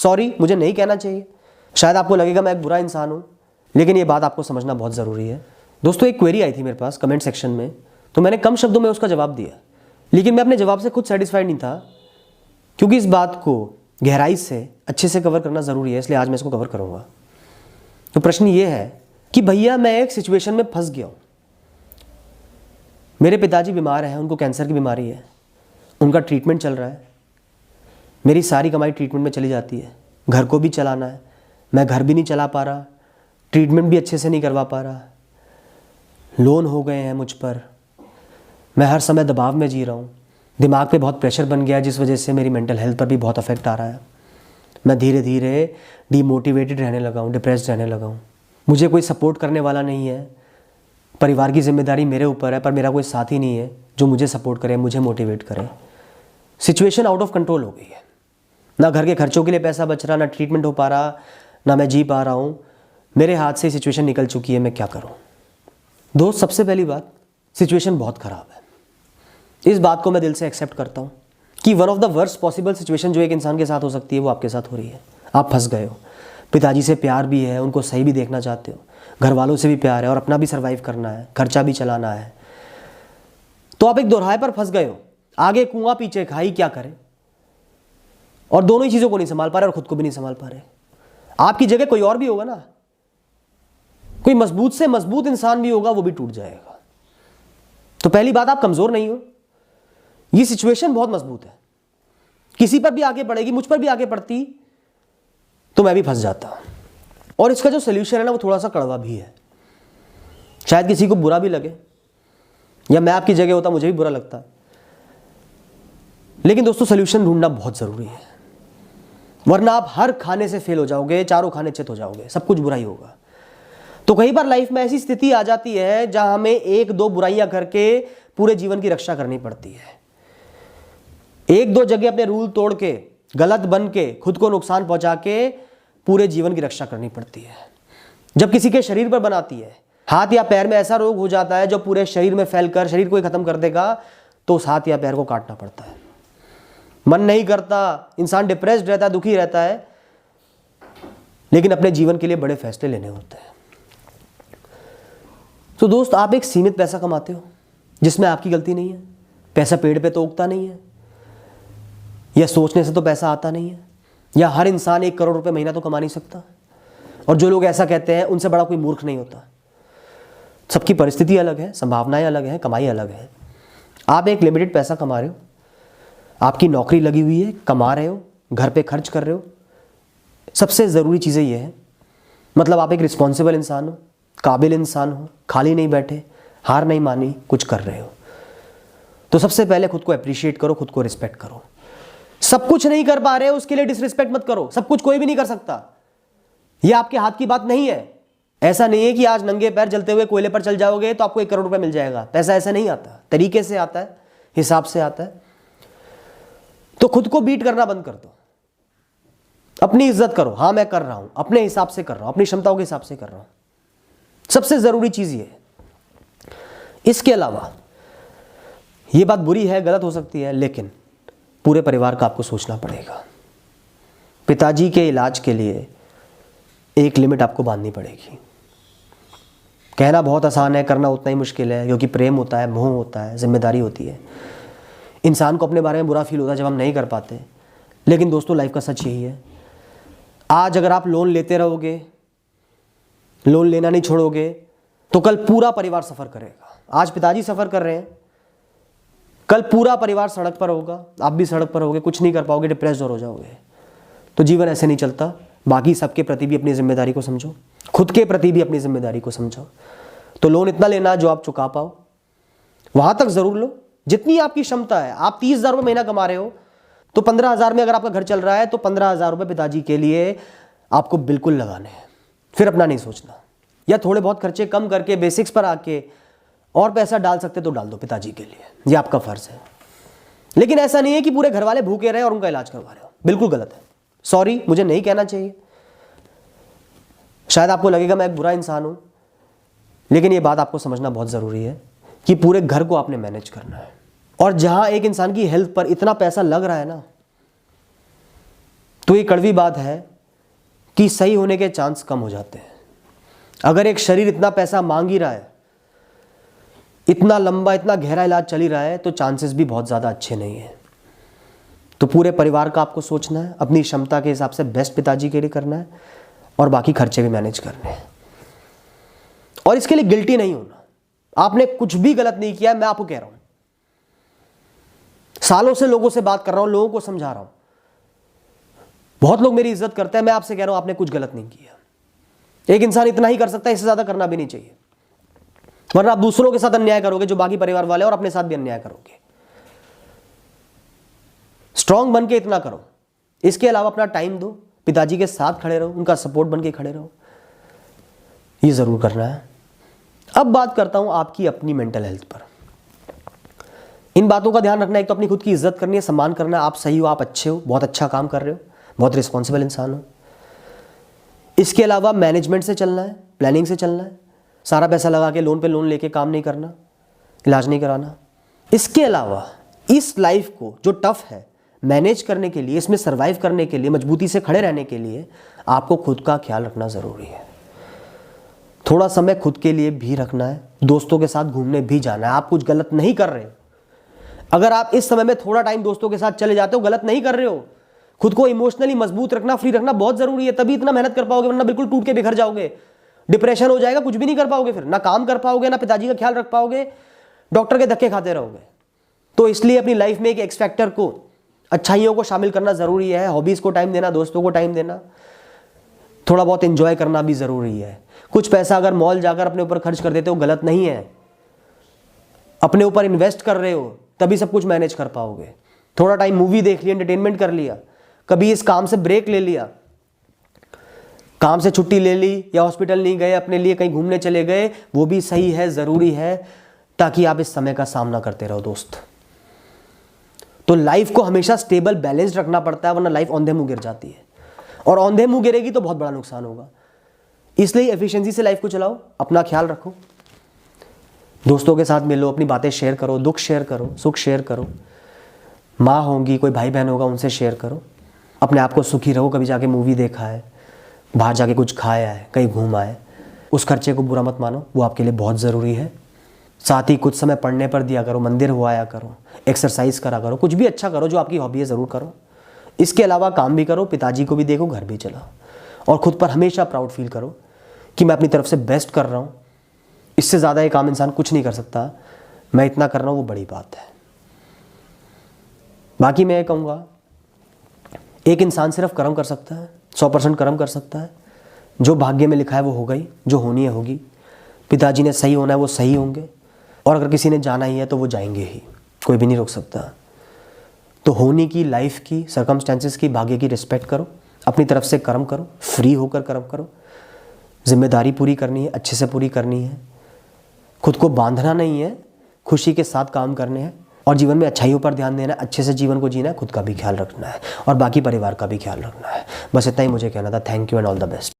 Sorry, मुझे नहीं कहना चाहिए, शायद आपको लगेगा मैं एक बुरा इंसान हूँ, लेकिन ये बात आपको समझना बहुत ज़रूरी है। दोस्तों, एक क्वेरी आई थी मेरे पास कमेंट सेक्शन में, तो मैंने कम शब्दों में उसका जवाब दिया, लेकिन मैं अपने जवाब से खुद सेटिस्फाइड नहीं था, क्योंकि इस बात को गहराई से अच्छे से कवर करना ज़रूरी है, इसलिए आज मैं इसको कवर करूँगा। तो प्रश्न ये है कि भैया मैं एक सिचुएशन में फंस गया हूँ। मेरे पिताजी बीमार हैं, उनको कैंसर की बीमारी है, उनका ट्रीटमेंट चल रहा है, मेरी सारी कमाई ट्रीटमेंट में चली जाती है, घर को भी चलाना है, मैं घर भी नहीं चला पा रहा, ट्रीटमेंट भी अच्छे से नहीं करवा पा रहा, लोन हो गए हैं मुझ पर, मैं हर समय दबाव में जी रहा हूँ, दिमाग पे बहुत प्रेशर बन गया है, जिस वजह से मेरी मेंटल हेल्थ पर भी बहुत अफेक्ट आ रहा है, मैं धीरे धीरे डीमोटिवेटेड रहने लगा हूँ, डिप्रेस्ड रहने लगा हूँ, मुझे कोई सपोर्ट करने वाला नहीं है, परिवार की जिम्मेदारी मेरे ऊपर है, पर मेरा कोई साथी नहीं है जो मुझे सपोर्ट करे, मुझे मोटिवेट करे। सिचुएशन आउट ऑफ कंट्रोल हो गई है, ना घर के खर्चों के लिए पैसा बच रहा, ना ट्रीटमेंट हो पा रहा, ना मैं जी पा रहा हूँ, मेरे हाथ से सिचुएशन निकल चुकी है, मैं क्या करूँ। दोस्त, सबसे पहली बात, सिचुएशन बहुत ख़राब है, इस बात को मैं दिल से एक्सेप्ट करता हूँ कि one of the worst possible situation जो एक इंसान के साथ हो सकती है वो आपके साथ हो रही है। आप फंस गए हो, पिताजी से प्यार भी है, उनको सही भी देखना चाहते हो, घर वालों से भी प्यार है और अपना भी सर्वाइव करना है, खर्चा भी चलाना है, तो आप एक दोराहे पर फंस गए हो, आगे कुआं पीछे खाई, क्या करें, और दोनों ही चीज़ों को नहीं संभाल पा रहे और खुद को भी नहीं संभाल पा रहे। आपकी जगह कोई और भी होगा ना, कोई मजबूत से मजबूत इंसान भी होगा, वो भी टूट जाएगा। तो पहली बात, आप कमज़ोर नहीं हो, ये सिचुएशन बहुत मजबूत है, किसी पर भी आगे पड़ेगी, मुझ पर भी आगे पड़ती तो मैं भी फंस जाता। और इसका जो सोल्यूशन है ना, वो थोड़ा सा कड़वा भी है, शायद किसी को बुरा भी लगे, या मैं आपकी जगह होता मुझे भी बुरा लगता, लेकिन दोस्तों सोल्यूशन ढूंढना बहुत ज़रूरी है, वरना आप हर खाने से फेल हो जाओगे, चारों खाने चित हो जाओगे, सब कुछ बुरा ही होगा। तो कई बार लाइफ में ऐसी स्थिति आ जाती है जहां हमें एक दो बुराइयां करके पूरे जीवन की रक्षा करनी पड़ती है, एक दो जगह अपने रूल तोड़ के, गलत बन के, खुद को नुकसान पहुंचा के पूरे जीवन की रक्षा करनी पड़ती है। जब किसी के शरीर पर बनाती है, हाथ या पैर में ऐसा रोग हो जाता है जो पूरे शरीर में फैलकर शरीर को ही खत्म कर देगा, तो उस हाथ या पैर को काटना पड़ता है। मन नहीं करता, इंसान डिप्रेस्ड रहता है, दुखी रहता है, लेकिन अपने जीवन के लिए बड़े फैसले लेने होते हैं। तो दोस्त, आप एक सीमित पैसा कमाते हो जिसमें आपकी गलती नहीं है, पैसा पेड़ पे तो उगता नहीं है, या सोचने से तो पैसा आता नहीं है, या हर इंसान 1 करोड़ रुपए महीना तो कमा नहीं सकता, और जो लोग ऐसा कहते हैं उनसे बड़ा कोई मूर्ख नहीं होता। सबकी परिस्थिति अलग है, संभावनाएं अलग हैं, कमाई अलग है। आप एक लिमिटेड पैसा कमा रहे हो, आपकी नौकरी लगी हुई है, कमा रहे हो, घर पे खर्च कर रहे हो, सबसे ज़रूरी चीज़ें ये है, मतलब आप एक रिस्पॉन्सिबल इंसान हो, काबिल इंसान हो, खाली नहीं बैठे, हार नहीं मानी, कुछ कर रहे हो। तो सबसे पहले खुद को अप्रिशिएट करो, खुद को रिस्पेक्ट करो। सब कुछ नहीं कर पा रहे हो उसके लिए डिसरिस्पेक्ट मत करो, सब कुछ कोई भी नहीं कर सकता, यह आपके हाथ की बात नहीं है। ऐसा नहीं है कि आज नंगे पैर जलते हुए कोयले पर चल जाओगे तो आपको 1 करोड़ रुपए मिल जाएगा, पैसा ऐसा नहीं आता, तरीके से आता है, हिसाब से आता है। तो खुद को बीट करना बंद कर दो, अपनी इज्जत करो, हाँ मैं कर रहा हूं, अपने हिसाब से कर रहा हूं, अपनी क्षमताओं के हिसाब से कर रहा हूं, सबसे जरूरी चीज ये है। इसके अलावा ये बात बुरी है, गलत हो सकती है, लेकिन पूरे परिवार का आपको सोचना पड़ेगा। पिताजी के इलाज के लिए एक लिमिट आपको बांधनी पड़ेगी। कहना बहुत आसान है, करना उतना ही मुश्किल है, क्योंकि प्रेम होता है, मोह होता है, जिम्मेदारी होती है। इंसान को अपने बारे में बुरा फील होता है जब हम नहीं कर पाते, लेकिन दोस्तों लाइफ का सच यही है, आज अगर आप लोन लेते रहोगे, लोन लेना नहीं छोड़ोगे, तो कल पूरा परिवार सफ़र करेगा। आज पिताजी सफ़र कर रहे हैं, कल पूरा परिवार सड़क पर होगा, आप भी सड़क पर होगे, कुछ नहीं कर पाओगे, डिप्रेस्ड हो जाओगे। तो जीवन ऐसे नहीं चलता। बाकी सबके प्रति भी अपनी जिम्मेदारी को समझो, खुद के प्रति भी अपनी जिम्मेदारी को समझो। तो लोन इतना लेना जो आप चुका पाओ, वहां तक जरूर लो जितनी आपकी क्षमता है। आप 30,000 रुपये महीना कमा रहे हो, तो 15,000 में अगर आपका घर चल रहा है तो 15,000 रुपये पिताजी के लिए आपको बिल्कुल लगाने हैं, फिर अपना नहीं सोचना। या थोड़े बहुत खर्चे कम करके बेसिक्स पर आके और पैसा डाल सकते तो डाल दो पिताजी के लिए, ये आपका फर्ज है। लेकिन ऐसा नहीं है कि पूरे घर वाले भूखे रहे और उनका इलाज करवा रहे हो, बिल्कुल गलत है। सॉरी, मुझे नहीं कहना चाहिए, शायद आपको लगेगा मैं एक बुरा इंसान हूं, लेकिन ये बात आपको समझना बहुत जरूरी है कि पूरे घर को आपने मैनेज करना है। और जहां एक इंसान की हेल्थ पर इतना पैसा लग रहा है ना, तो ये कड़वी बात है कि सही होने के चांस कम हो जाते हैं। अगर एक शरीर इतना पैसा मांग ही रहा है, इतना लंबा इतना गहरा इलाज चल ही रहा है, तो चांसेस भी बहुत ज़्यादा अच्छे नहीं हैं। तो पूरे परिवार का आपको सोचना है, अपनी क्षमता के हिसाब से बेस्ट पिताजी के लिए करना है और बाकी खर्चे भी मैनेज करने हैं। और इसके लिए गिल्टी नहीं होना। आपने कुछ भी गलत नहीं किया है, मैं आपको कह रहा हूं, सालों से लोगों से बात कर रहा हूं, लोगों को समझा रहा हूं, बहुत लोग मेरी इज्जत करते हैं। मैं आपसे कह रहा हूं आपने कुछ गलत नहीं किया। एक इंसान इतना ही कर सकता है, इससे ज्यादा करना भी नहीं चाहिए, वरना आप दूसरों के साथ अन्याय करोगे, जो बाकी परिवार वाले, और अपने साथ भी अन्याय करोगे। स्ट्रांग बन के इतना करो। इसके अलावा अपना टाइम दो, पिताजी के साथ खड़े रहो, उनका सपोर्ट बन के खड़े रहो, ये जरूर करना है। अब बात करता हूं आपकी अपनी मेंटल हेल्थ पर। इन बातों का ध्यान रखना, एक तो अपनी खुद की इज्जत करनी है, सम्मान करना है। आप सही हो, आप अच्छे हो, बहुत अच्छा काम कर रहे हो, बहुत रिस्पॉन्सिबल इंसान हो। इसके अलावा मैनेजमेंट से चलना है, प्लानिंग से चलना है। सारा पैसा लगा के लोन पे लोन लेके काम नहीं करना, इलाज नहीं कराना। इसके अलावा इस लाइफ को जो टफ है मैनेज करने के लिए, इसमें सर्वाइव करने के लिए, मजबूती से खड़े रहने के लिए आपको खुद का ख्याल रखना ज़रूरी है। थोड़ा समय खुद के लिए भी रखना है, दोस्तों के साथ घूमने भी जाना है। आप कुछ गलत नहीं कर रहे हो। अगर आप इस समय में थोड़ा टाइम दोस्तों के साथ चले जाते हो, गलत नहीं कर रहे हो। खुद को इमोशनली मजबूत रखना, फ्री रखना बहुत ज़रूरी है, तभी इतना मेहनत कर पाओगे, वरना बिल्कुल टूट के बिखर जाओगे, डिप्रेशन हो जाएगा, कुछ भी नहीं कर पाओगे, फिर ना काम कर पाओगे, ना पिताजी का ख्याल रख पाओगे, डॉक्टर के धक्के खाते रहोगे। तो इसलिए अपनी लाइफ में एक एक्स फैक्टर को, अच्छाइयों को शामिल करना ज़रूरी है। हॉबीज़ को टाइम देना, दोस्तों को टाइम देना, थोड़ा बहुत एंजॉय करना भी ज़रूरी है। कुछ पैसा अगर मॉल जाकर अपने ऊपर खर्च कर देते हो, गलत नहीं है। अपने ऊपर इन्वेस्ट कर रहे हो, तभी सब कुछ मैनेज कर पाओगे। थोड़ा टाइम मूवी देख लिया, एंटरटेनमेंट कर लिया, कभी इस काम से ब्रेक ले लिया, काम से छुट्टी ले ली, या हॉस्पिटल नहीं गए, अपने लिए कहीं घूमने चले गए, वो भी सही है, ज़रूरी है, ताकि आप इस समय का सामना करते रहो दोस्त। तो लाइफ को हमेशा स्टेबल बैलेंस्ड रखना पड़ता है, वरना लाइफ औंधे मुंह गिर जाती है, और औंधे मुंह गिरेगी तो बहुत बड़ा नुकसान होगा। इसलिए एफिशिएंसी से लाइफ को चलाओ, अपना ख्याल रखो, दोस्तों के साथ मिलो, अपनी बातें शेयर करो, दुख शेयर करो, सुख शेयर करो। माँ होंगी, कोई भाई बहन होगा, उनसे शेयर करो। अपने आप को सुखी रहो। कभी जाके मूवी देखा है, बाहर जाके कुछ खाया है, कहीं घूम आए, उस खर्चे को बुरा मत मानो, वो आपके लिए बहुत ज़रूरी है। साथ ही कुछ समय पढ़ने पर दिया करो, मंदिर हो आया करो, एक्सरसाइज करा करो, कुछ भी अच्छा करो, जो आपकी हॉबी है ज़रूर करो। इसके अलावा काम भी करो, पिताजी को भी देखो, घर भी चलाओ, और खुद पर हमेशा प्राउड फील करो कि मैं अपनी तरफ से बेस्ट कर रहा हूँ। इससे ज़्यादा एक आम इंसान कुछ नहीं कर सकता। मैं इतना कर रहा हूँ, वो बड़ी बात है। बाकी मैं ये कहूँगा, एक इंसान सिर्फ कर्म कर सकता है, 100% कर्म कर सकता है। जो भाग्य में लिखा है वो होगा ही, जो होनी है होगी। पिताजी ने सही होना है, वो सही होंगे, और अगर किसी ने जाना ही है तो वो जाएंगे ही, कोई भी नहीं रोक सकता। तो होनी की, लाइफ की, सर्कमस्टेंसेस की, भाग्य की रिस्पेक्ट करो, अपनी तरफ से कर्म करो, फ्री होकर कर्म करो। जिम्मेदारी पूरी करनी है, अच्छे से पूरी करनी है, खुद को बांधना नहीं है, खुशी के साथ काम करने हैं, और जीवन में अच्छाइयों पर ध्यान देना है, अच्छे से जीवन को जीना है, खुद का भी ख्याल रखना है, और बाकी परिवार का भी ख्याल रखना है। बस इतना ही मुझे कहना था। Thank you and all the best.